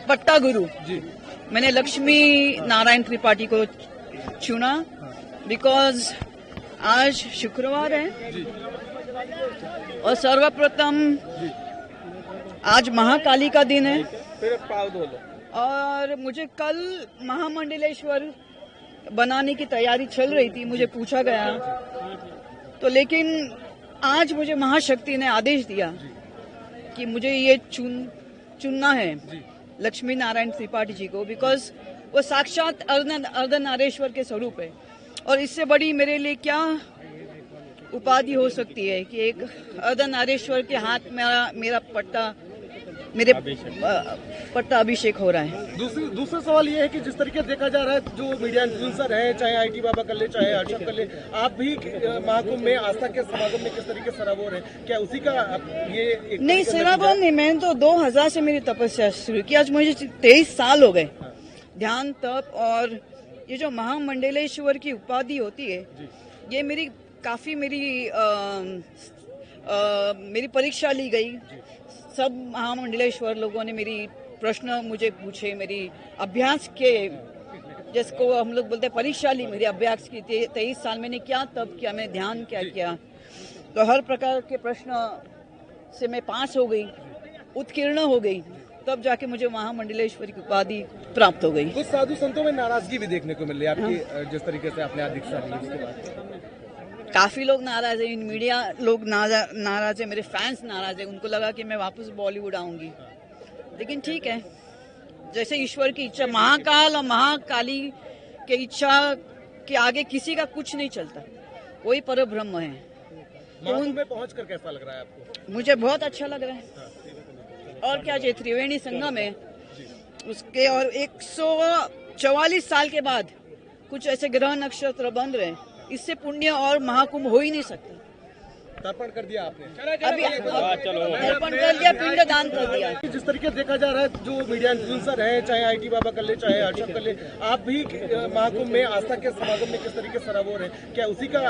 पट्टा गुरु जी। मैंने लक्ष्मी नारायण त्रिपाठी को चुना बिकॉज आज शुक्रवार है जी। और सर्वप्रथम जी। आज महाकाली का दिन है फिर पाव दो लो। और मुझे कल महामंडलेश्वर बनाने की तैयारी चल रही थी, मुझे पूछा गया तो, लेकिन आज मुझे महाशक्ति ने आदेश दिया कि मुझे ये चुनना है जी। लक्ष्मी नारायण त्रिपाठी जी को, बिकॉज वो साक्षात अर्धनारेश्वर के स्वरूप है। और इससे बड़ी मेरे लिए क्या उपाधि हो सकती है कि एक अर्धनारेश्वर के हाथ मेरा पट्टा अभिषेक हो रहा है। दूसरा सवाल ये है कि जिस तरीके देखा जा रहा है, जो मीडिया इन्फ्लुएंसर है, चाहे आईटी बाबा कर ले, चाहे हर्षद कर ले, आप भी महाकुंभ में आस्था के समागम में किस तरीके सराबोर है, क्या उसी का ये एक नहीं सराबोर नहीं, मैंने तो 2000 से मेरी तपस्या शुरू की। आज मुझे 23 साल हो गए ध्यान तप, और ये जो महामंडलेश्वर की उपाधि होती है ये मेरी काफी मेरी परीक्षा ली गई। सब महामंडलेश्वर लोगों ने मेरी प्रश्न मुझे पूछे, मेरी अभ्यास के, जिसको हम लोग बोलते हैं परीक्षा ली, मेरी अभ्यास की। 23 साल मैंने क्या तब किया, मैंने ध्यान क्या किया, तो हर प्रकार के प्रश्न से मैं पास हो गई, उत्कीर्ण हो गई, तब जाके मुझे महामंडलेश्वरी की उपाधि प्राप्त हो गई। कुछ साधु संतों में नाराजगी भी देखने को मिल रही है आपकी, जिस तरीके से आपने आज दीक्षा ली उसके बाद काफी लोग नाराज है, मीडिया लोग नाराज है, मेरे फैंस नाराज है। उनको लगा कि मैं वापस बॉलीवुड आऊंगी, लेकिन ठीक है, जैसे ईश्वर की इच्छा। महाकाल और महाकाली के इच्छा के आगे किसी का कुछ नहीं चलता, वही परब्रह्म है। महाकुंभ में पहुंचकर कैसा लग रहा है आपको? मुझे बहुत अच्छा लग रहा है। और क्या चाहिए, त्रिवेणी संगम है उसके, और 144 साल के बाद कुछ ऐसे ग्रह नक्षत्र बन रहे हैं, इससे पुण्य और महाकुंभ हो ही नहीं सकता। तर्पण कर दिया आपने? अभी तर्पण कर दिया, पिंड दान कर दिया। जिस तरीके देखा जा रहा है, जो मीडिया इन्फ्लुएंसर है, चाहे आईटी बाबा कर ले, चाहे हर्षद कर ले, आप भी महाकुंभ में आस्था के समागम में किस तरीके सराबोर है, क्या उसी का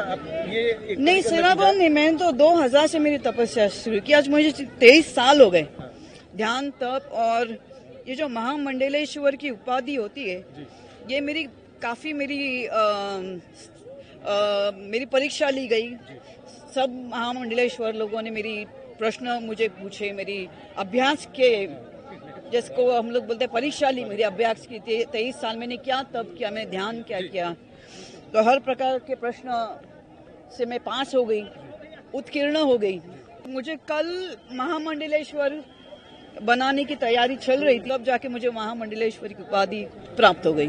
ये एक नहीं सराबोर नहीं, मैंने तो 2000 से मेरी तपस्या शुरू की। आज मुझे 23 साल हो गए ध्यान तप, और ये जो महामंडलेश्वर की उपाधि होती है ये मेरी काफी मेरी परीक्षा ली गई। सब महामंडलेश्वर लोगों ने मेरी प्रश्न मुझे पूछे, मेरी अभ्यास के, जिसको हम लोग बोलते हैं परीक्षा ली, मेरी अभ्यास की। 23 साल मैंने क्या तब किया, मैंने ध्यान क्या किया, तो हर प्रकार के प्रश्न से मैं पास हो गई, उत्कीर्ण हो गई। मुझे कल महामंडलेश्वर बनाने की तैयारी चल रही थी, तब जाके मुझे महामंडलेश्वरी की उपाधि प्राप्त हो गई।